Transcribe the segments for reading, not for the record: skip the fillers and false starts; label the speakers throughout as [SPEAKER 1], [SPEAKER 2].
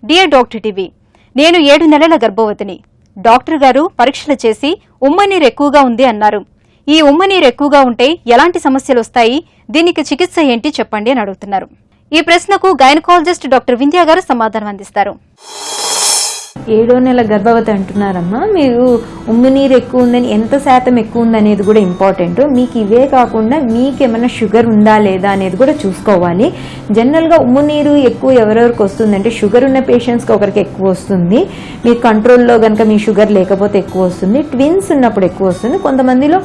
[SPEAKER 1] Dear doctor TV, నేను 7 నెలల గర్భవతిని. Doctor గారు పరీక్షలు చేసి ఉమ్మనీరు ఎక్కువగా ఉంది అన్నారు. ఈ ఉమ్మనీరు ఎక్కువగా ఉంటే ఎలాంటి సమస్యలు వస్తాయి, దీనికి చికిత్స ఏంటి చెప్పండి అని అడుగుతున్నారు. ఈ ప్రశ్నకు గైనకాలజిస్ట్ డాక్టర్ వింధ్య గారు సమాధానం అందిస్తారు.
[SPEAKER 2] 7వ నెల గర్భవతి అంటున్నారమ్మా, మీరు ఉమ్మినీరు ఎక్కువ ఉందని, ఎంత శాతం ఎక్కువ ఉందనేది కూడా ఇంపార్టెంట్. మీకు ఇవే కాకుండా మీకేమైనా షుగర్ ఉందా లేదా అనేది కూడా చూసుకోవాలి. జనరల్గా ఉమ్మునీరు ఎక్కువ ఎవరెవరికి వస్తుందంటే షుగర్ ఉన్న పేషెంట్స్కి ఒకరికి ఎక్కువ వస్తుంది, మీ కంట్రోల్లో కనుక మీ షుగర్ లేకపోతే ఎక్కువ వస్తుంది, ట్విన్స్ ఉన్నప్పుడు ఎక్కువ వస్తుంది. కొంతమందిలో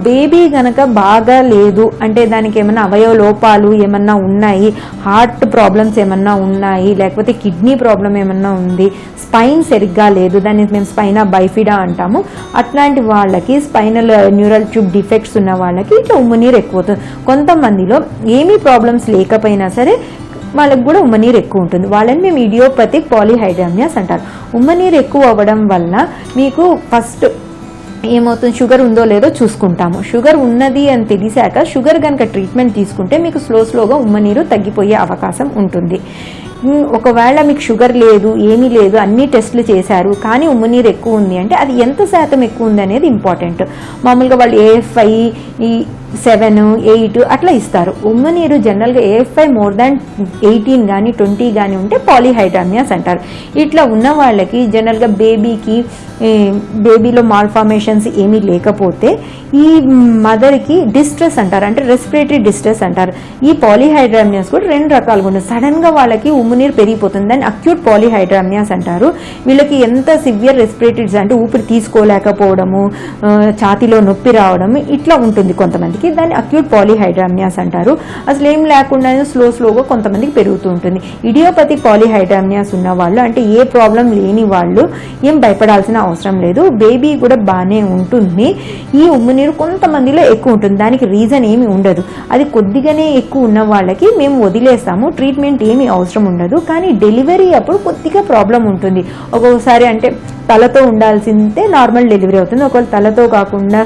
[SPEAKER 2] బేబీ కనుక బాగా లేదు అంటే దానికి ఏమైనా అవయవ లోపాలు ఏమన్నా ఉన్నాయి, హార్ట్ ప్రాబ్లమ్స్ ఏమన్నా ఉన్నాయి, లేకపోతే కిడ్నీ ప్రాబ్లం ఏమన్నా ఉంది, స్పైన్ సరిగ్గా లేదు, దాన్ని మేము స్పైనా బైఫిడా అంటాము. అట్లాంటి వాళ్ళకి స్పైనల్ న్యూరల్ ట్యూబ్ డిఫెక్ట్స్ ఉన్న వాళ్ళకి ఇట్లా ఉమ్మనీరు ఎక్కువ అవుతుంది. కొంతమందిలో ఏమీ ప్రాబ్లమ్స్ లేకపోయినా సరే వాళ్ళకి కూడా ఉమ్మనీరు ఎక్కువ ఉంటుంది. వాళ్ళని మేము ఇడియోపతిక్ పాలీహైడ్రామియాస్ అంటారు. ఉమ్మనీరు ఎక్కువ అవ్వడం వల్ల మీకు ఫస్ట్ ఏమవుతుంది, షుగర్ ఉందో లేదో చూసుకుంటాము. షుగర్ ఉన్నది అని తెలిసాక షుగర్ కనుక ట్రీట్మెంట్ తీసుకుంటే మీకు స్లోగా ఉమ్మనీరు తగ్గిపోయే అవకాశం ఉంటుంది. ఒకవేళ మీకు షుగర్ లేదు, ఏమీ లేదు, అన్ని టెస్టులు చేశారు కానీ ఉమ్మనీరు ఎక్కువ ఉంది అంటే అది ఎంత శాతం ఎక్కువ ఉంది అనేది ఇంపార్టెంట్. మామూలుగా వాళ్ళు AFI 7, 8 అట్లా ఇస్తారు. ఉమ్మనీరు జనరల్గా AFI మోర్ దాన్ 18 కానీ 20 కానీ ఉంటే పాలీహైడ్రామియాస్ అంటారు. ఇట్లా ఉన్న వాళ్ళకి జనరల్గా బేబీలో మాల్ఫార్మేషన్స్ ఏమీ లేకపోతే ఈ మదర్కి డిస్ట్రెస్ అంటారు, అంటే రెస్పిరేటరీ డిస్ట్రెస్ అంటారు. ఈ పాలీహైడ్రామియాస్ కూడా 2 రకాలుగా ఉంటుంది. సడన్గా వాళ్ళకి ఉమ్మనీరు పెరిగిపోతుంది, దాన్ని అక్యూట్ పాలీహైడ్రామియాస్ అంటారు. వీళ్ళకి ఎంత సివియర్ రెస్పిరేటరీ అంటే ఊపిరి తీసుకోలేకపోవడము, ఛాతీలో నొప్పి రావడం ఇట్లా ఉంటుంది కొంతమంది, దాన్ని అక్యూట్ పాలీహైడ్రామియాస్ అంటారు. అసలు ఏం లేకుండా స్లోగా కొంతమందికి పెరుగుతూ ఉంటుంది. ఇడియోపతిక్ పాలీహైడ్రామియాస్ ఉన్న వాళ్ళు అంటే ఏ ప్రాబ్లం లేని వాళ్ళు ఏం భయపడాల్సిన అవసరం లేదు, బేబీ కూడా బాగానే ఉంటుంది. ఈ ఉమ్మనీరు కొంతమందిలో ఎక్కువ ఉంటుంది, దానికి రీజన్ ఏమి ఉండదు. అది కొద్దిగానే ఎక్కువ ఉన్న వాళ్ళకి మేము వదిలేస్తాము, ట్రీట్మెంట్ ఏమి అవసరం ఉండదు. కానీ డెలివరీ అప్పుడు కొద్దిగా ప్రాబ్లం ఉంటుంది. ఒక్కొక్కసారి అంటే తలతో ఉండాల్సిందే నార్మల్ డెలివరీ అవుతుంది, ఒకవేళ తలతో కాకుండా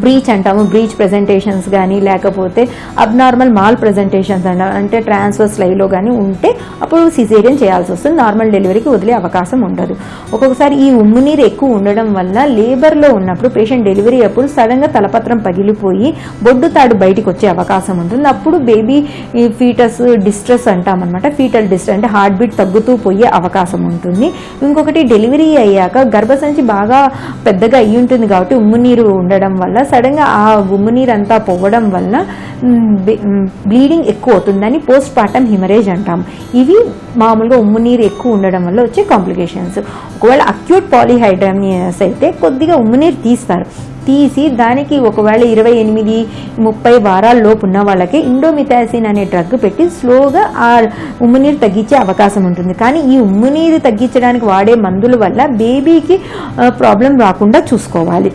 [SPEAKER 2] బ్రీచ్ అంటాము, బ్రీచ్ ప్రెజెంటేషన్స్ కానీ లేకపోతే అబ్నార్మల్ మాల్ ప్రెజెంటేషన్స్ అంటే ట్రాన్స్వర్స్ లైలో కానీ ఉంటే అప్పుడు సిజేరియన్ చేయాల్సి వస్తుంది, నార్మల్ డెలివరీకి వదిలే అవకాశం ఉండదు. ఒక్కొక్కసారి ఈ ఉమ్మునీరు ఎక్కువ ఉండడం వల్ల లేబర్లో ఉన్నప్పుడు పేషెంట్ డెలివరీ అప్పుడు సడన్గా తలపత్రం పగిలిపోయి బొడ్డు తాడు బయటికి వచ్చే అవకాశం ఉంటుంది. అప్పుడు బేబీ ఫీటస్ డిస్ట్రెస్ అంటామన్నమాట, ఫీటల్ డిస్ట్రెస్ అంటే హార్ట్ బీట్ తగ్గుతూ పోయే అవకాశం ఉంటుంది. ఇంకొకటి డెలివరీ అయ్యాక గర్భసంచి బాగా పెద్దగా అయ్యి ఉంటుంది కాబట్టి ఉమ్మునీరు ఉండడం వల్ల సడన్గా ఆ ఉమ్మనీరు అంతా పోవడం వల్ల బ్లీడింగ్ ఎక్కువ అవుతుందని పోస్ట్ పార్టమ్ హిమరేజ్ అంటాం. ఇవి మామూలుగా ఉమ్మనీరు ఎక్కువ ఉండడం వల్ల వచ్చే కాంప్లికేషన్స్. ఒకవేళ అక్యూట్ పాలీహైడ్రామియాస్ అయితే కొద్దిగా ఉమ్మనీరు తీసి దానికి ఒకవేళ 28-30 వారాల లోపు ఉన్న వాళ్ళకి ఇండోమిథాసిన్ అనే డ్రగ్ పెట్టి స్లోగా ఆ ఉమ్మనీరు తగ్గించే అవకాశం ఉంటుంది. కానీ ఈ ఉమ్మనీరు తగ్గించడానికి వాడే మందుల వల్ల బేబీకి ప్రాబ్లం రాకుండా చూసుకోవాలి.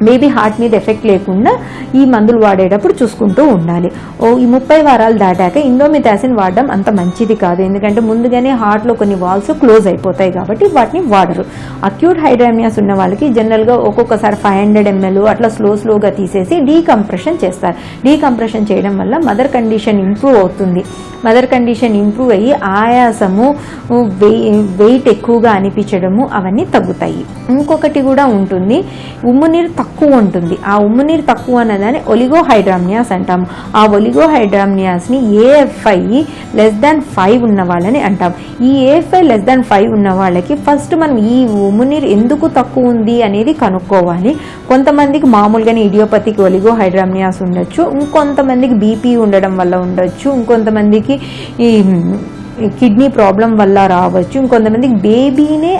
[SPEAKER 2] బేబీ హార్ట్ మీద ఎఫెక్ట్ లేకుండా ఈ మందులు వాడేటప్పుడు చూసుకుంటూ ఉండాలి. ఈ 30 వారాలు దాటాక ఇండోమిథాసిన్ వాడడం అంత మంచిది కాదు, ఎందుకంటే ముందుగానే హార్ట్లో కొన్ని వాల్స్ క్లోజ్ అయిపోతాయి కాబట్టి వాటిని వాడరు. అక్యూట్ హైడ్రామియాస్ ఉన్న వాళ్ళకి జనరల్గా ఒక్కొక్కసారి 500 ml అట్లా స్లోగా తీసేసి డీకంప్రెషన్ చేస్తారు. డీకంప్రెషన్ చేయడం వల్ల మదర్ కండిషన్ ఇంప్రూవ్ అవుతుంది. మదర్ కండిషన్ ఇంప్రూవ్ అయ్యి ఆయాసము, వెయిట్ ఎక్కువగా అనిపించడము అవన్నీ తగ్గుతాయి. ఇంకొకటి కూడా ఉంటుంది, ఉమ్మునీరు తక్కువ ఉంటుంది. ఆ ఉమ్మునీరు తక్కువ అన్నదాన్ని ఒలిగోహైడ్రామియాస్ అంటాము. ఆ ఒలిగోహైడ్రామియాస్ని AFI <5 ఉన్న వాళ్ళని అంటాం. ఈ AFI <5 ఉన్న వాళ్ళకి ఫస్ట్ మనం ఈ ఉమ్మునీరు ఎందుకు తక్కువ ఉంది అనేది కనుక్కోవాలి. కొంతమందికి మామూలుగానే ఇడియోపతిక్ ఒలిగోహైడ్రామియాస్ ఉండొచ్చు, ఇంకొంతమందికి BP ఉండడం వల్ల ఉండొచ్చు, ఇంకొంతమందికి ఈ కిడ్నీ ప్రాబ్లం వల్ల రావచ్చు, ఇంకొంతమందికి బేబీనే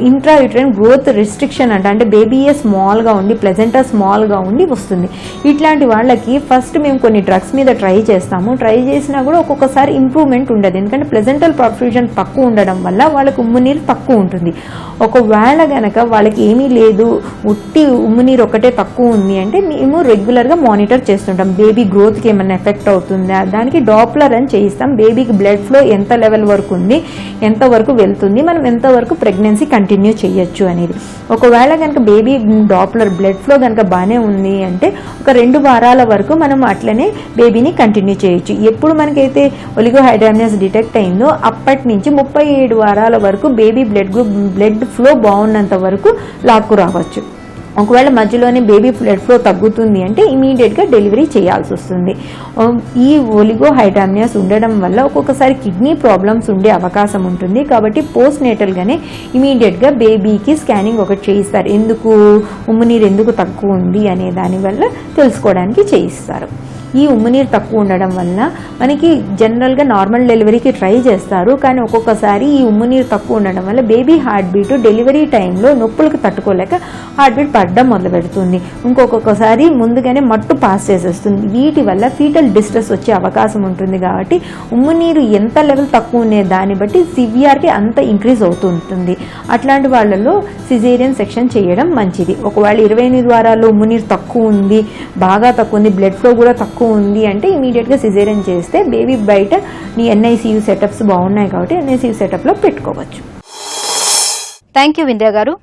[SPEAKER 2] ఇంట్రాయూటరైన్ గ్రోత్ రిస్ట్రిక్షన్ అంటే బేబీయే స్మాల్గా ఉండి ప్లెజెంటా స్మాల్గా ఉండి వస్తుంది. ఇట్లాంటి వాళ్ళకి ఫస్ట్ మేము కొన్ని డ్రగ్స్ మీద ట్రై చేస్తాము. ట్రై చేసినా కూడా ఒక్కొక్కసారి ఇంప్రూవ్మెంట్ ఉండదు, ఎందుకంటే ప్లెజెంటల్ పర్ఫ్యూజన్ తక్కువ ఉండడం వల్ల వాళ్ళకి ఉమ్మునీరు తక్కువ ఉంటుంది. ఒకవేళ గనక వాళ్ళకి ఏమీ లేదు, ఉట్టి ఉమ్మునీరు ఒకటే తక్కువ ఉంది అంటే మేము రెగ్యులర్గా మానిటర్ చేస్తుంటాం. బేబీ గ్రోత్కి ఏమైనా ఎఫెక్ట్ అవుతుందా, దానికి డాప్లర్ అని చేయిస్తాం. బేబీకి బ్లడ్ ఫ్లో బ్లడ్లో ఎంత లెవెల్ వరకు ఉంది, ఎంత వరకు వెళ్తుంది, మనం ఎంతవరకు ప్రెగ్నెన్సీ కంటిన్యూ చేయొచ్చు అనేది. ఒకవేళ కనుక బేబీ డాప్లర్ బ్లడ్ ఫ్లో కనుక బాగానే ఉంది అంటే ఒక 2 వారాల వరకు మనం అట్లనే బేబీని కంటిన్యూ చేయొచ్చు. ఎప్పుడు మనకైతే ఒలిగోహైడ్రామియాస్ డిటెక్ట్ అయిందో అప్పటి నుంచి 37 వారాల వరకు బేబీ బ్లడ్ ఫ్లో బాగున్నంత వరకు లాక్కు రావచ్చు. ఒకవేళ మధ్యలోనే బేబీ బ్లడ్ ఫ్లో తగ్గుతుంది అంటే ఇమీడియట్గా డెలివరీ చేయాల్సి వస్తుంది. ఈ ఒలిగోహైడ్రామియాస్ ఉండడం వల్ల ఒక్కొక్కసారి కిడ్నీ ప్రాబ్లమ్స్ ఉండే అవకాశం ఉంటుంది. కాబట్టి పోస్ట్ నేటల్గానే ఇమీడియట్గా బేబీకి స్కానింగ్ ఒకటి చేయిస్తారు. ఎందుకు ఉమ్మునీరు ఎందుకు తక్కువ ఉంది అనే దానివల్ల తెలుసుకోవడానికి చేయిస్తారు. ఈ ఉమ్మునీరు తక్కువ ఉండడం వల్ల మనకి జనరల్గా నార్మల్ డెలివరీకి ట్రై చేస్తారు, కానీ ఒక్కొక్కసారి ఈ ఉమ్మునీరు తక్కువ ఉండడం వల్ల బేబీ హార్ట్ బీట్ డెలివరీ టైంలో నొప్పులకు తట్టుకోలేక హార్ట్ బీట్ పడడం మొదలు పెడుతుంది. ఇంకొకసారి ముందుగానే మట్టు పాస్ చేసేస్తుంది. వీటి వల్ల ఫీటల్ డిస్ట్రెస్ వచ్చే అవకాశం ఉంటుంది. కాబట్టి ఉమ్మునీరు ఎంత లెవెల్ తక్కువ ఉండే దాన్ని బట్టి సివియారిటీ అంత ఇంక్రీజ్ అవుతుంటుంది. అట్లాంటి వాళ్ళలో సిజేరియన్ సెక్షన్ చేయడం మంచిది. ఒకవేళ 28 వారాల్లో ఉమ్మునీరు తక్కువ ఉంది, బాగా తక్కువ ఉంది, బ్లడ్ ఫ్లో కూడా తక్కువ ఉంది అంటే ఇమీడియట్గా సిజేరియన్ చేస్తే బేబీ బయట నీ NICU సెటప్స్ బాగున్నాయి కాబట్టి NICU సెటప్లో పెట్టుకోవచ్చు.
[SPEAKER 1] థ్యాంక్ యూ వింధ్య గారు.